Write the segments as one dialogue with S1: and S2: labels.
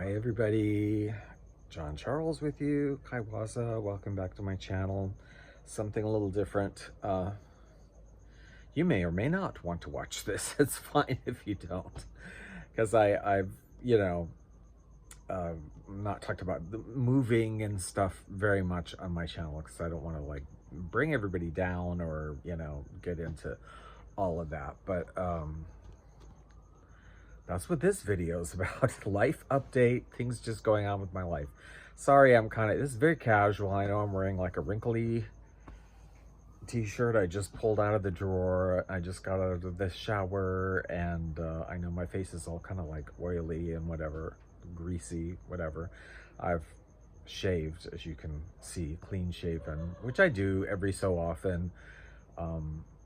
S1: Hi everybody, John Charles with you, Kaiwaza. Welcome back to my channel. Something a little different. You may or may not want to watch this. It's fine if you don't, because I've not talked about the moving and stuff very much on my channel because I don't want to like bring everybody down or get into all of that. But that's what this video is about. Life update, things just going on with my life. Sorry, this is very casual. I know I'm wearing like a wrinkly t-shirt I just pulled out of the drawer. I just got out of the shower, and I know my face is all kind of like oily and whatever, greasy, whatever. I've shaved, as you can see, clean shaven, which I do every so often.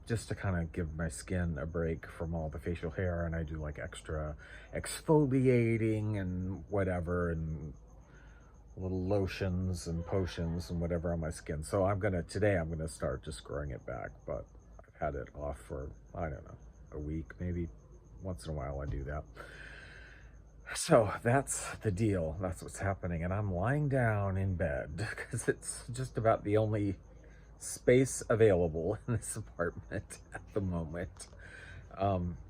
S1: Just to kind of give my skin a break from all the facial hair, and I do like extra exfoliating and whatever, and little lotions and potions and whatever on my skin. So today I'm gonna start just growing it back, but I've had it off for, I don't know, a week, maybe. Once in a while I do that. So that's the deal. That's what's happening. And I'm lying down in bed because it's just about the only space available in this apartment at the moment,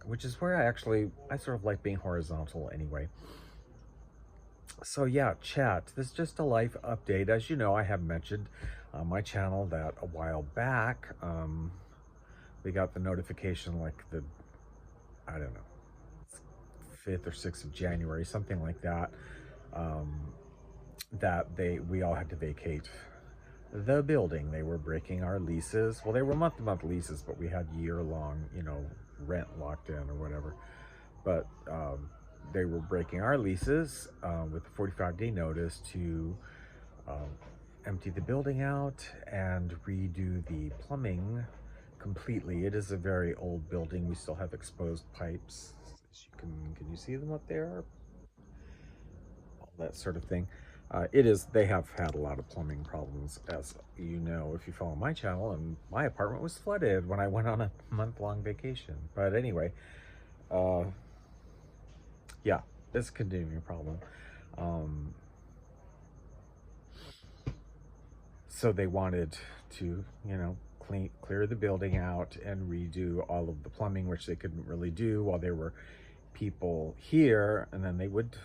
S1: which is where I sort of like being horizontal anyway. So yeah, chat, this is just a life update. As you know, I have mentioned on my channel that a while back we got the notification, like I don't know, 5th or 6th of January, something like that, that we all had to vacate the building. They were breaking our leases. Well, they were month-to-month leases, but we had year-long, rent locked in or whatever. But they were breaking our leases with a 45-day notice to empty the building out and redo the plumbing completely. It is a very old building. We still have exposed pipes. As you can you see them up there? All that sort of thing. They have had a lot of plumbing problems, as you know, if you follow my channel, and my apartment was flooded when I went on a month-long vacation. But anyway, yeah, it's a continuing problem. So they wanted to, clear the building out and redo all of the plumbing, which they couldn't really do while there were people here, and then they would,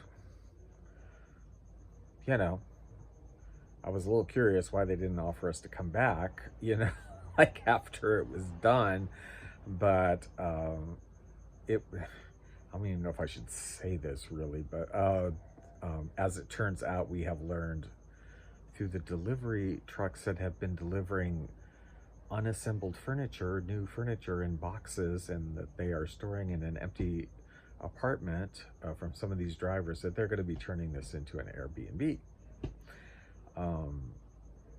S1: I was a little curious why they didn't offer us to come back, like after it was done. But I don't even know if I should say this really, but as it turns out, we have learned through the delivery trucks that have been delivering unassembled furniture, new furniture in boxes, and that they are storing in an empty apartment from some of these drivers, that they're going to be turning this into an Airbnb.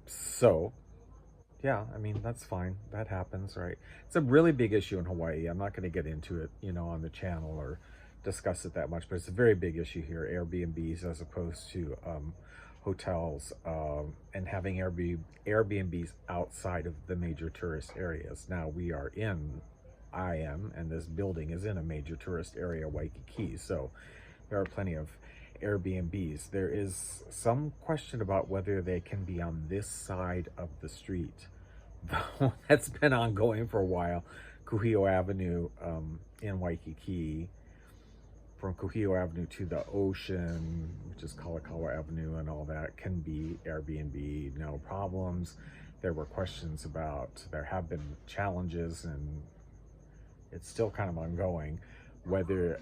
S1: So yeah, I mean, that's fine. That happens, right? It's a really big issue in Hawaii. I'm not going to get into it, on the channel or discuss it that much, but it's a very big issue here. Airbnbs as opposed to hotels, and having Airbnbs outside of the major tourist areas. Now I am, and this building is in a major tourist area, Waikiki, so there are plenty of Airbnbs. There is some question about whether they can be on this side of the street, though. That's been ongoing for a while. Kuhio Avenue in Waikiki, from Kuhio Avenue to the ocean, which is Kalakaua Avenue and all that, can be Airbnb, no problems. There were questions there have been challenges, and it's still kind of ongoing, whether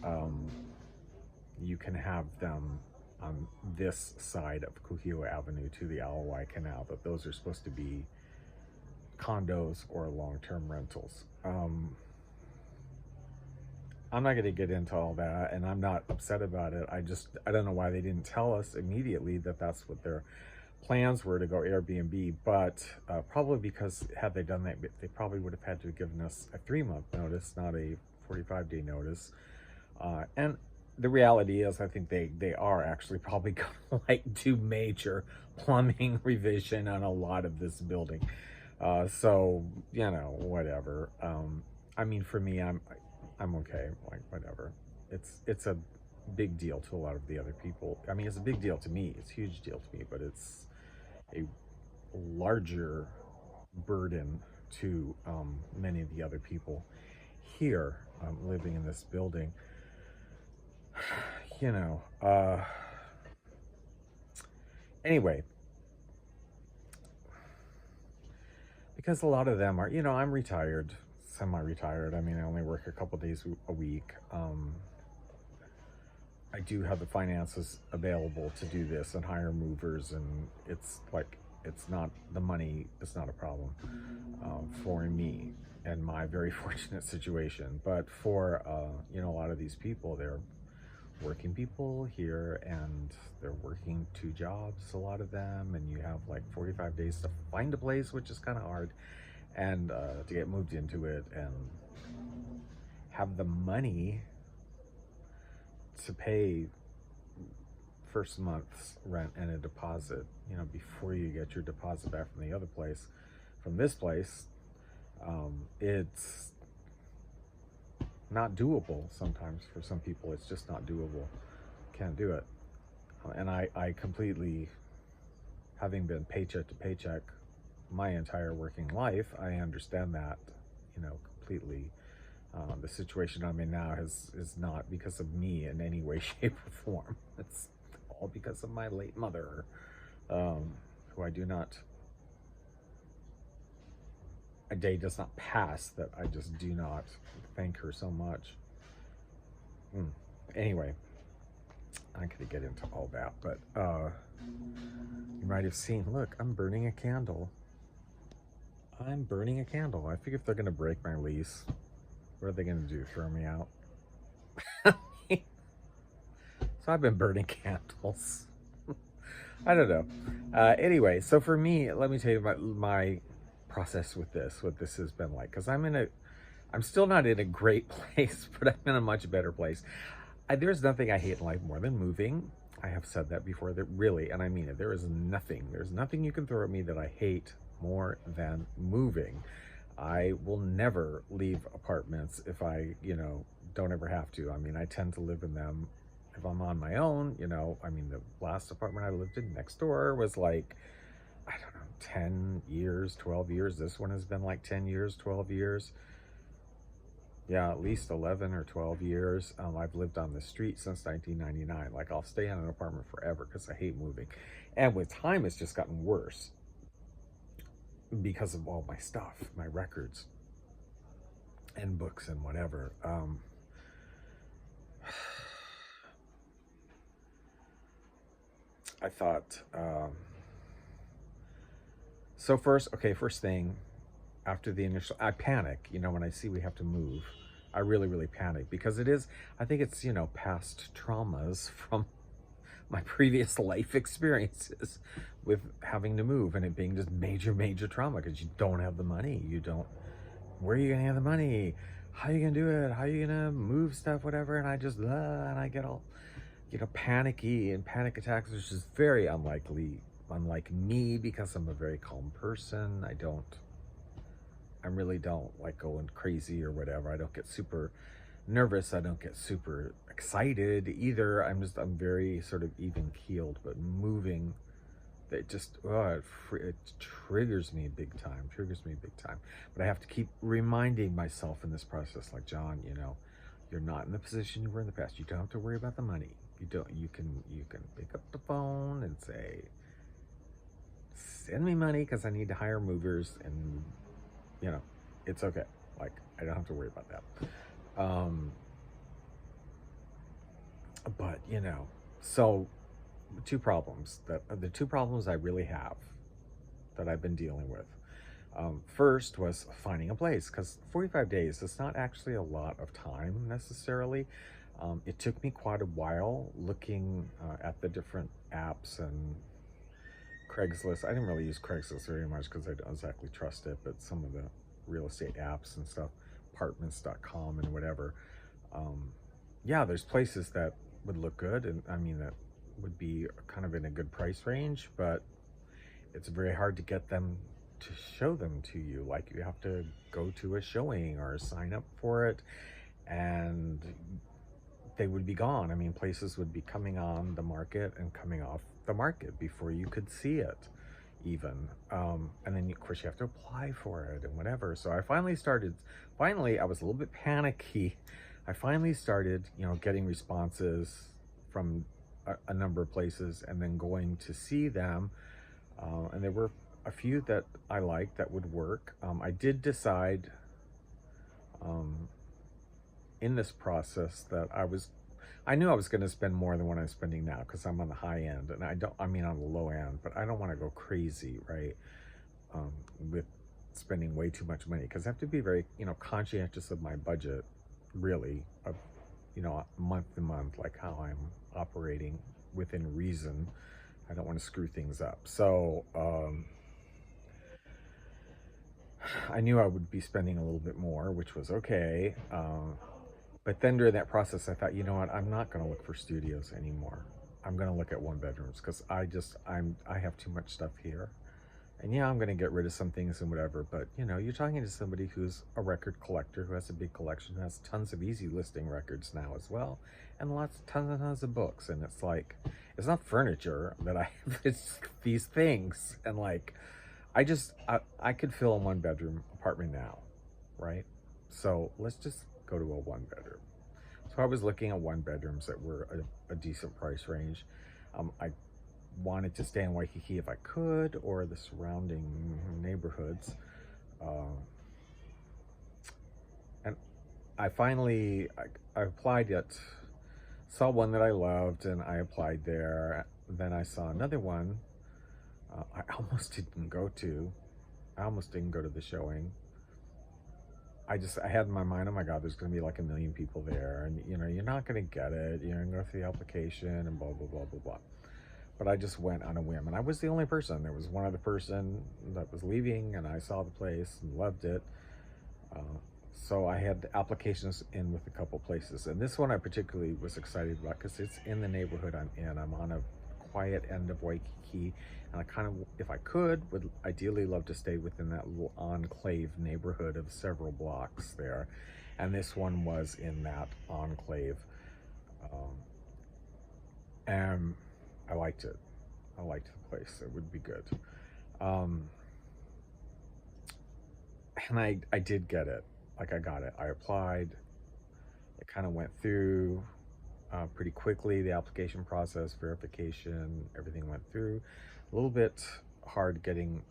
S1: you can have them on this side of Kuhio Avenue to the Alawai Canal, but those are supposed to be condos or long-term rentals. I'm not going to get into all that, and I'm not upset about it. I don't know why they didn't tell us immediately that that's what their plans were, to go Airbnb, but probably because had they done that, they probably would have had to have given us a 3-month notice, not a 45-day notice. And the reality is, I think they are actually probably going to like do major plumbing revision on a lot of this building. So, whatever. I mean, for me, I'm okay, like, whatever. It's a big deal to a lot of the other people. I mean, it's a big deal to me. It's a huge deal to me, but it's a larger burden to many of the other people here living in this building. You know, anyway, because a lot of them are, I'm retired, semi-retired. I mean, I only work a couple days a week. I do have the finances available to do this and hire movers, and it's like, it's not, the money is not a problem for me and my very fortunate situation. But for, a lot of these people, they're working people here, and they're working 2 jobs, a lot of them, and you have like 45 days to find a place, which is kind of hard, and to get moved into it and have the money to pay first month's rent and a deposit, before you get your deposit back from the other place, from this place. It's not doable sometimes. For some people, it's just not doable. Can't do it. And I completely, having been paycheck to paycheck my entire working life, I understand that, completely. The situation I'm in now is not because of me in any way, shape, or form. It's all because of my late mother, who I do not, a day does not pass that I just do not thank her so much. Anyway, I could get into all that, but you might have seen, look, I'm burning a candle. I'm burning a candle. I figure if they're going to break my lease, what are they going to do? Throw me out? So I've been burning candles. I don't know. Anyway, so for me, let me tell you my process with this, what this has been like. Because I'm still not in a great place, but I'm in a much better place. There's nothing I hate in life more than moving. I have said that before, that really, and I mean it, there's nothing you can throw at me that I hate more than moving. I will never leave apartments if I, don't ever have to. I mean, I tend to live in them if I'm on my own. I mean, the last apartment I lived in next door was like, I don't know, 10 years, 12 years. This one has been like 10 years, 12 years. Yeah, at least 11 or 12 years. I've lived on the street since 1999. Like, I'll stay in an apartment forever because I hate moving. And with time, it's just gotten worse because of all my stuff, my records and books and whatever. I thought, so first thing, after the initial, I panic, when I see we have to move. I really, really panic because I think it's, past traumas from my previous life experiences with having to move, and it being just major, major trauma because you don't have the money. Where are you going to have the money? How are you going to do it? How are you going to move stuff, whatever? And I get all, panicky and panic attacks, which is very unlike me because I'm a very calm person. I really don't like going crazy or whatever. I don't get super nervous. I don't get super excited either. I'm very sort of even keeled, but moving, it just, it triggers me big time, But I have to keep reminding myself in this process, like, John, you're not in the position you were in the past. You don't have to worry about the money. You can pick up the phone and say, send me money because I need to hire movers, and it's okay. Like, I don't have to worry about that. But so the two problems I really have that I've been dealing with. First was finding a place, because 45 days is not actually a lot of time necessarily. It took me quite a while looking at the different apps and Craigslist. I didn't really use Craigslist very much because I don't exactly trust it, but some of the real estate apps and stuff, apartments.com and whatever. Yeah, there's places that would look good, and I mean, that would be kind of in a good price range, but it's very hard to get them to show them to you. Like, you have to go to a showing or sign up for it, and they would be gone. I mean, places would be coming on the market and coming off the market before you could see it even. And then of course you have to apply for it and whatever. So I finally I was a little bit panicky. I finally started, getting responses from a number of places and then going to see them. And there were a few that I liked that would work. I did decide in this process that I knew I was going to spend more than what I'm spending now because I'm on the high end, and on the low end, but I don't want to go crazy, right? With spending way too much money, because I have to be very, conscientious of my budget, really, of, month to month, like how I'm operating within reason. I don't want to screw things up. So, I knew I would be spending a little bit more, which was okay. But then during that process, I thought, you know what, I'm not going to look for studios anymore. I'm going to look at one bedrooms because I have too much stuff here. And yeah, I'm going to get rid of some things and whatever, but you're talking to somebody who's a record collector, who has a big collection, who has tons of easy listing records now as well, and tons of books. And it's like, it's not furniture that I have, it's these things. And like, I could fill a one bedroom apartment now, right? So let's just go to a one bedroom. So I was looking at one bedrooms that were a decent price range. I wanted to stay in Waikiki if I could, or the surrounding neighborhoods. And I finally, I applied it, saw one that I loved, and I applied there. Then I saw another one I almost didn't go to. I almost didn't go to the showing. I had in my mind, oh my God, there's going to be like 1 million people there, and you're not going to get it. You're going to go through the application and blah, blah, blah, blah, blah. But I just went on a whim, and I was the only person. There was one other person that was leaving, and I saw the place and loved it. So I had applications in with a couple places, and this one I particularly was excited about because it's in the neighborhood I'm in. I'm on a quiet end of Waikiki, and I kind of, if I could, would ideally love to stay within that little enclave neighborhood of several blocks there. And this one was in that enclave. And I liked it. I liked the place. It would be good. And I did get it. Like, I got it. I applied. It kind of went through pretty quickly. The application process, verification, everything went through. A little bit hard getting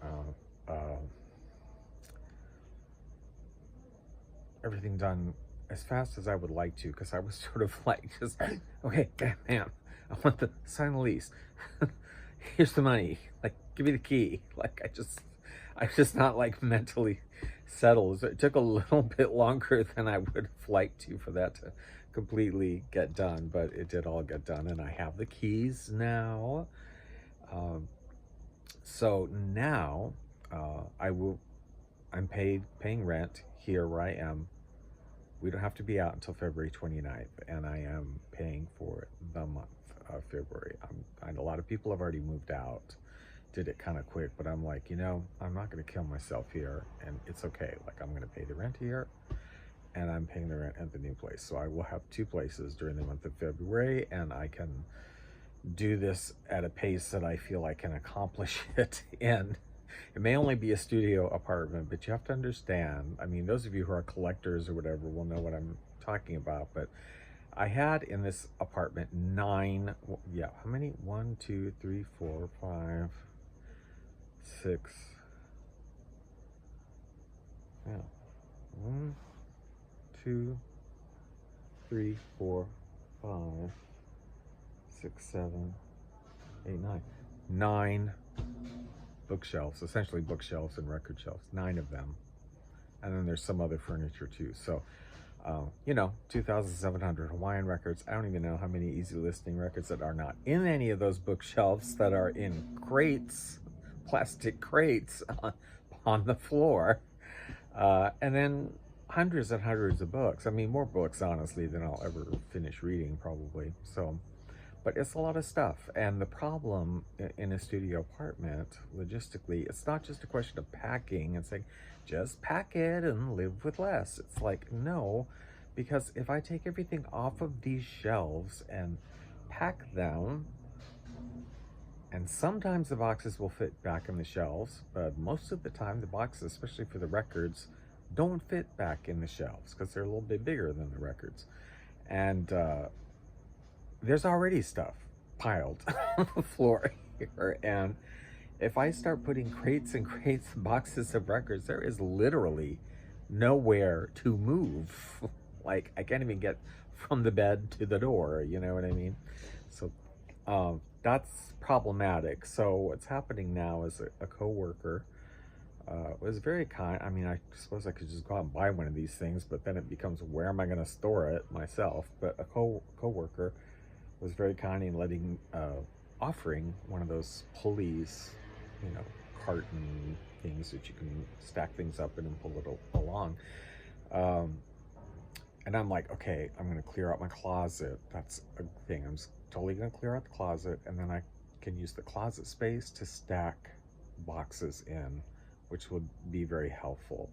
S1: everything done as fast as I would like to, because I was sort of like, just, okay, bam, I want to sign the lease. Here's the money. Like, give me the key. Like, I'm just not like mentally settled. It took a little bit longer than I would have liked to for that to completely get done, but it did all get done, and I have the keys now. So now I'm paying rent here where I am. We don't have to be out until February 29th, and I am paying for the month of February. A lot of people have already moved out, did it kind of quick, but I'm like, I'm not going to kill myself here, and it's okay. Like, I'm going to pay the rent here, and I'm paying the rent at the new place. So I will have 2 places during the month of February, and I can do this at a pace that I feel I can accomplish it in. It may only be a studio apartment, but you have to understand, I mean, those of you who are collectors or whatever will know what I'm talking about, but I had in this apartment 9, how many? 1, 2, 3, 4, 5, 6, 1, 2, 3, 4, 5, 6, 7, 8, 9. 9 bookshelves, essentially bookshelves and record shelves, 9 of them. And then there's some other furniture too. So, 2,700 Hawaiian records. I don't even know how many easy listing records that are not in any of those bookshelves, that are in crates, plastic crates on the floor. And then hundreds and hundreds of books. I mean, more books, honestly, than I'll ever finish reading, probably. So, but it's a lot of stuff. And the problem in a studio apartment, logistically, it's not just a question of packing and saying, just pack it and live with less. It's like, no, because if I take everything off of these shelves and pack them, and sometimes the boxes will fit back in the shelves, but most of the time the boxes, especially for the records, don't fit back in the shelves because they're a little bit bigger than the records. And there's already stuff piled on the floor here. And if I start putting crates and crates and boxes of records, there is literally nowhere to move. Like, I can't even get from the bed to the door, you know what I mean? So that's problematic. So what's happening now is a coworker was very kind. I mean, I suppose I could just go out and buy one of these things, but then it becomes, where am I going to store it myself? But a coworker was very kind in offering one of those pulleys, you know, carton things that you can stack things up in and pull it along. Um, and I'm like, okay, I'm going to clear out my closet. That's a thing. totally going to clear out the closet, and then I can use the closet space to stack boxes in, which would be very helpful.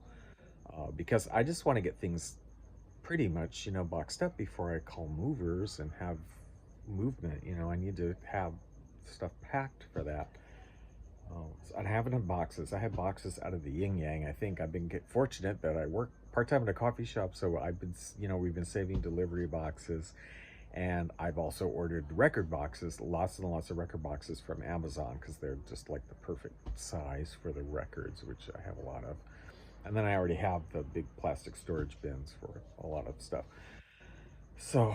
S1: Because I just want to get things pretty much, you know, boxed up before I call movers and have movement. You know, I need to have stuff packed for that. So I have it in boxes. I have boxes out of the yin yang. I think I've been fortunate that I work part-time at a coffee shop, so I've been, you know, we've been saving delivery boxes, and I've also ordered record boxes, lots and lots of record boxes from Amazon, because they're just like the perfect size for the records, which I have a lot of. And then I already have the big plastic storage bins for a lot of stuff. So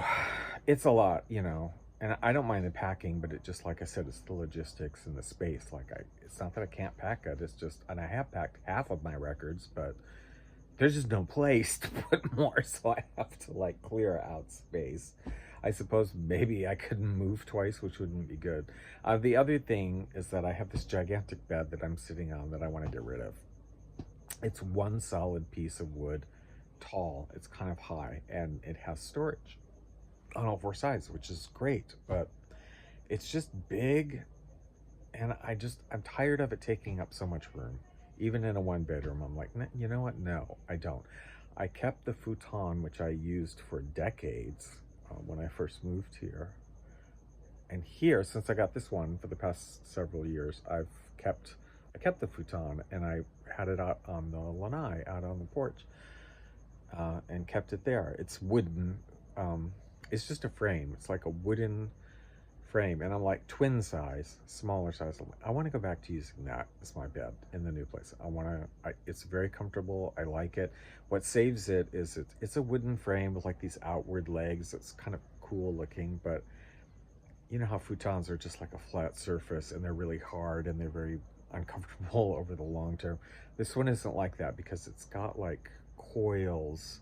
S1: it's a lot, you know, and I don't mind the packing, but it just, like I said, it's the logistics and the space. It's not that I can't pack it, it's just, and I have packed half of my records, but there's just no place to put more, so I have to like clear out space. I suppose maybe I could move twice, which wouldn't be good. The other thing is that I have this gigantic bed that I'm sitting on that I want to get rid of. It's one solid piece of wood, tall, it's kind of high, and it has storage on all four sides, which is great, but it's just big, and I'm tired of it taking up so much room. Even in a one bedroom, I'm like, you know what? No, I don't. I kept the futon, which I used for decades when I first moved here. And here, since I got this one for the past several years, I kept the futon, and I had it out on the lanai, out on the porch, and kept it there. It's wooden. It's just a frame. It's like a wooden frame, and I'm like, twin size, smaller size. I want to go back to using that as my bed in the new place. It's very comfortable. I like it. What saves it is it's a wooden frame with like these outward legs. It's kind of cool looking, but you know how futons are just like a flat surface, and they're really hard, and they're very uncomfortable over the long term. This one isn't like that because it's got like coils,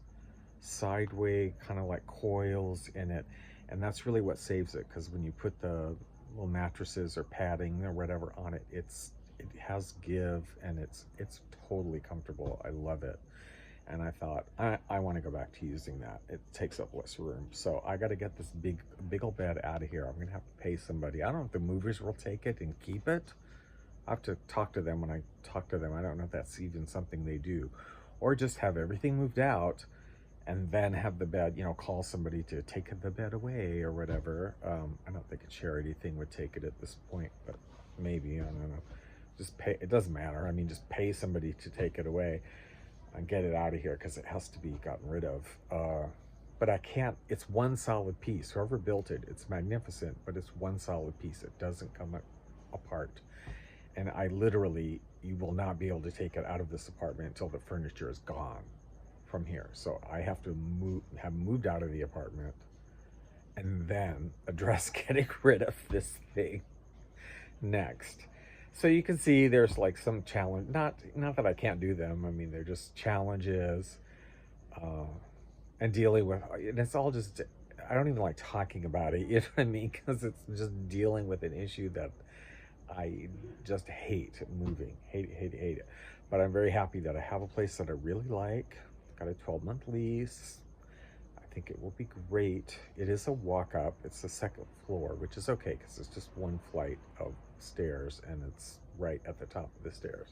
S1: sideways kind of like coils in it, and that's really what saves it, because when you put the little mattresses or padding or whatever on it, it has give, and it's totally comfortable. I love it. And I thought, I want to go back to using that. It takes up less room. So I got to get this big old bed out of here. I'm going to have to pay somebody. I don't know if the movers will take it and keep it. I have to talk to them when I talk to them. I don't know if that's even something they do. Or just have everything moved out and then have the bed, you know, call somebody to take the bed away or whatever. I don't think a charity thing would take it at this point, but maybe, I don't know. Just pay, it doesn't matter. I mean, just pay somebody to take it away and get it out of here, because it has to be gotten rid of. But I can't, it's one solid piece. Whoever built it, it's magnificent, but it's one solid piece. It doesn't come apart. And you will not be able to take it out of this apartment until the furniture is gone from here. So I have to have moved out of the apartment and then address getting rid of this thing next. So you can see there's like some challenge, not that I can't do them. I mean, they're just challenges, and dealing with, and it's all just, I don't even like talking about it, you know what I mean? Because it's just dealing with an issue that I just hate moving, hate it. But I'm very happy that I have a place that I really like. Got a 12-month lease. I think it will be great. It is a walk up. It's the second floor, which is okay because it's just one flight of stairs, and it's right at the top of the stairs.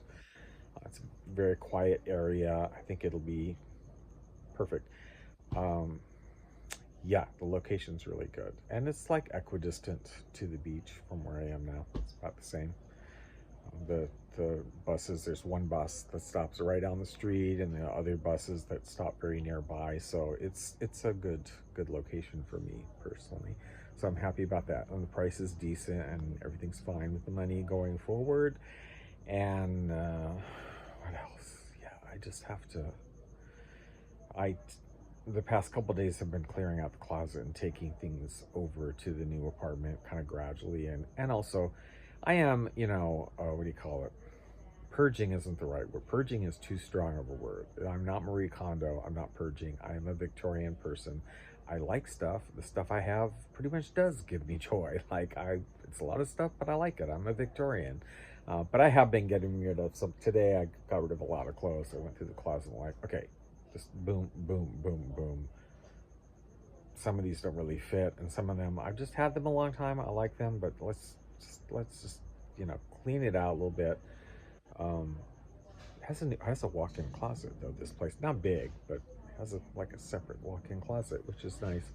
S1: It's a very quiet area. I think it'll be perfect. Um, yeah, the location's really good. And it's like equidistant to the beach from where I am now. It's about the same. The the buses, there's one bus that stops right down the street and the other buses that stop very nearby. So it's a good location for me personally. So I'm happy about that. And the price is decent and everything's fine with the money going forward. And what else? Yeah, I just have to I the past couple days have been clearing out the closet and taking things over to the new apartment kind of gradually, and also I am, what do you call it? Purging isn't the right word. Purging is too strong of a word. I'm not Marie Kondo. I'm not purging. I am a Victorian person. I like stuff. The stuff I have pretty much does give me joy. It's a lot of stuff, but I like it. I'm a Victorian. But I have been getting rid of some. Today I got rid of a lot of clothes. I went through the closet and like, okay, just boom, boom, boom, boom. Some of these don't really fit, and some of them I've just had them a long time. I like them, but let's just clean it out a little bit. Um, has a walk-in closet though. This place not big, but has a separate walk-in closet, which is nice.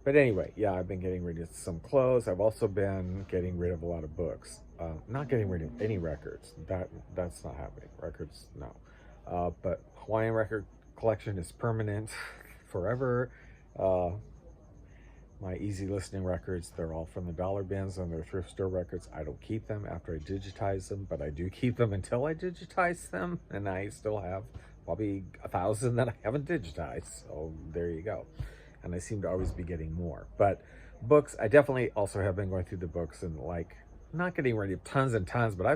S1: But anyway, yeah, I've been getting rid of some clothes. I've also been getting rid of a lot of books. Not getting rid of any records. That's not happening. Records, no. But Hawaiian record collection is permanent, forever. Uh, my easy listening records, they're all from the dollar bins and they're thrift store records. I don't keep them after I digitize them, but I do keep them until I digitize them, and I still have probably 1,000 that I haven't digitized. So there you go. And I seem to always be getting more. But books, I definitely also have been going through the books and not getting rid of tons and tons, but I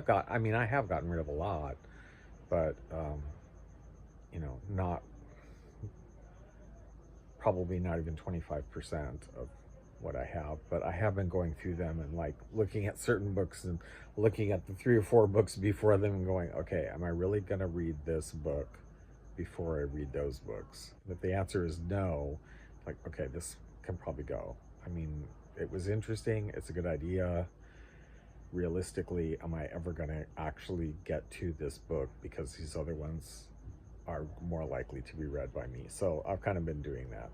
S1: have gotten rid of a lot, but not probably not even 25% of what I have, but I have been going through them and looking at certain books and looking at the 3 or 4 books before them and going, okay, am I really going to read this book before I read those books? If the answer is no, okay, this can probably go. I mean, it was interesting. It's a good idea. Realistically, am I ever going to actually get to this book because these other ones are more likely to be read by me? So I've kind of been doing that.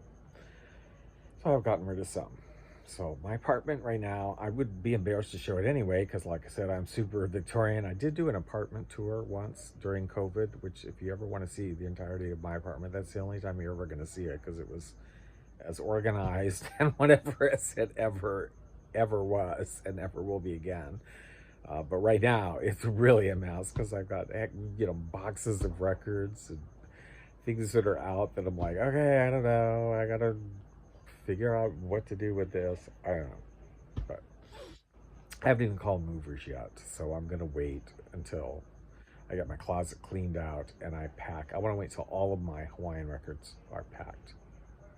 S1: So I've gotten rid of some. So my apartment right now, I would be embarrassed to show it anyway, because like I said, I'm super Victorian. I did do an apartment tour once during COVID, which if you ever want to see the entirety of my apartment, that's the only time you're ever going to see it, because it was as organized and whatever as it ever was and ever will be again. But right now, it's really a mess because I've got boxes of records and things that are out that I'm like, okay, I don't know, I gotta figure out what to do with this. I don't know, but I haven't even called movers yet, so I'm gonna wait until I get my closet cleaned out and I pack. I want to wait till all of my Hawaiian records are packed,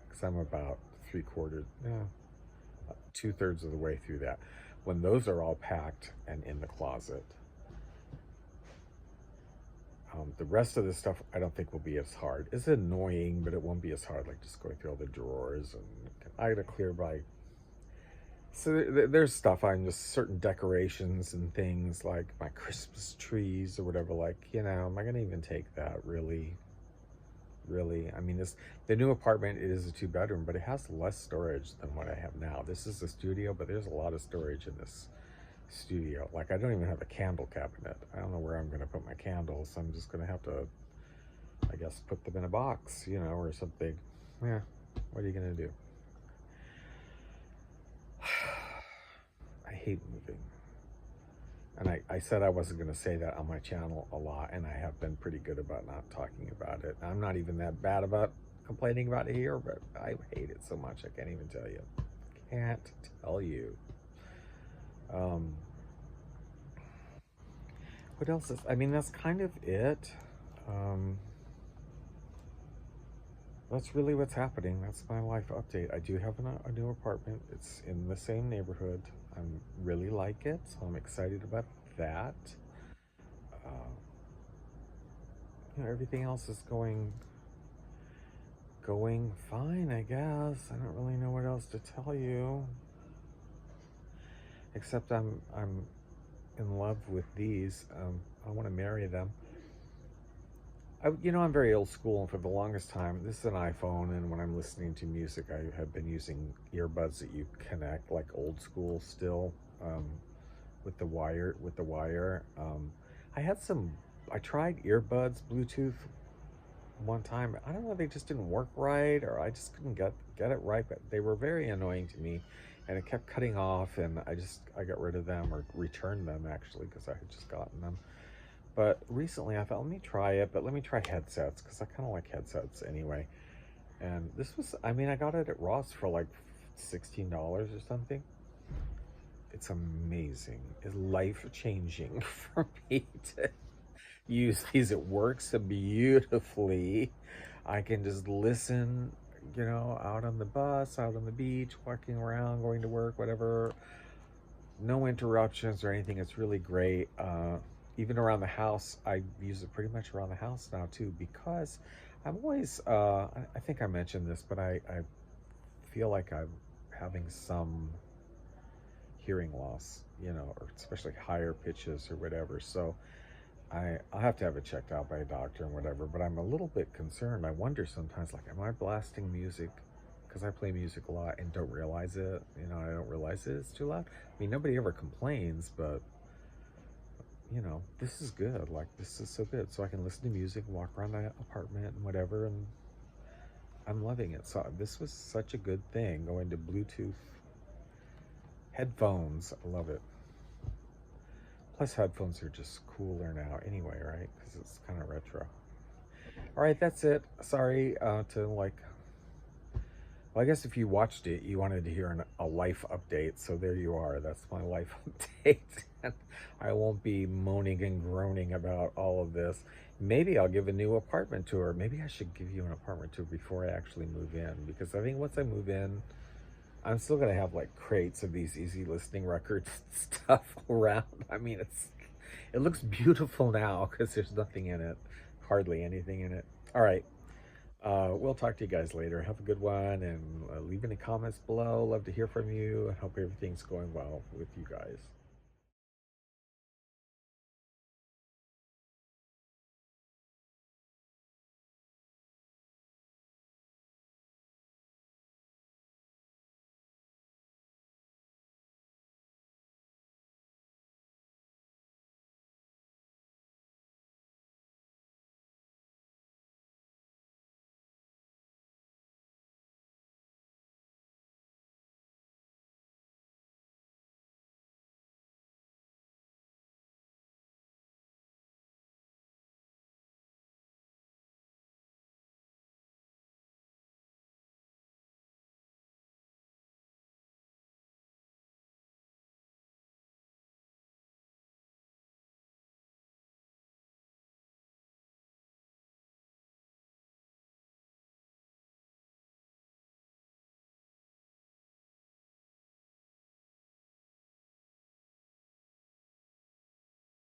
S1: because I'm about 3/4, yeah, 2/3 of the way through that. When those are all packed and in the closet, the rest of the stuff I don't think will be as hard. It's annoying, but it won't be as hard, like just going through all the drawers. And I gotta clear by. So there's stuff on just certain decorations and things like my Christmas trees or whatever. Am I gonna even take that really? Really? I mean, the new apartment, it is a 2-bedroom, but it has less storage than what I have now. This is a studio, but there's a lot of storage in this studio. I don't even have a candle cabinet. I don't know where I'm going to put my candles. I'm just going to have to, I guess, put them in a box, or something. Yeah, what are you going to do? I hate moving. And I said I wasn't going to say that on my channel a lot, and I have been pretty good about not talking about it. I'm not even that bad about complaining about it here, but I hate it so much I can't even tell you. Can't tell you. What else I mean, that's kind of it. That's really what's happening. That's my life update. I do have a new apartment. It's in the same neighborhood. I really like it, so I'm excited about that. Uh, everything else is going fine, I guess. I don't really know what else to tell you, except I'm in love with these. I want to marry them. I'm very old school, and for the longest time, this is an iPhone, and when I'm listening to music, I have been using earbuds that you connect, like old school still, um, with the wire. I had some. I tried earbuds, Bluetooth, one time. I don't know, they just didn't work right, or I just couldn't get it right. But they were very annoying to me, and it kept cutting off. And I got rid of them or returned them actually because I had just gotten them. But recently I thought, let me try it, but let me try headsets because I kind of like headsets anyway. And this was, I mean, I got it at Ross for like $16 or something. It's amazing. It's life changing for me to use these. It works beautifully. I can just listen, out on the bus, out on the beach, walking around, going to work, whatever. No interruptions or anything. It's really great. Even around the house, I use it pretty much around the house now too, because I'm always, I think I mentioned this, but I feel like I'm having some hearing loss, or especially higher pitches or whatever. So I'll have to have it checked out by a doctor and whatever, but I'm a little bit concerned. I wonder sometimes, like, am I blasting music? Because I play music a lot and don't realize it. I don't realize it's too loud. I mean, nobody ever complains, but, this is good. Like, this is so good. So I can listen to music, walk around my apartment and whatever, and I'm loving it. So this was such a good thing, going to Bluetooth headphones. I love it. Plus, headphones are just cooler now anyway, right? Because it's kind of retro. All right, that's it. Sorry to like. Well, I guess if you watched it, you wanted to hear a life update. So there you are. That's my life update. And I won't be moaning and groaning about all of this. Maybe I'll give a new apartment tour. Maybe I should give you an apartment tour before I actually move in. Because I think once I move in, I'm still gonna have like crates of these easy listening records and stuff around. I mean, it looks beautiful now because there's nothing in it, hardly anything in it. All right, we'll talk to you guys later. Have a good one, and leave any comments below. Love to hear from you. I hope everything's going well with you guys.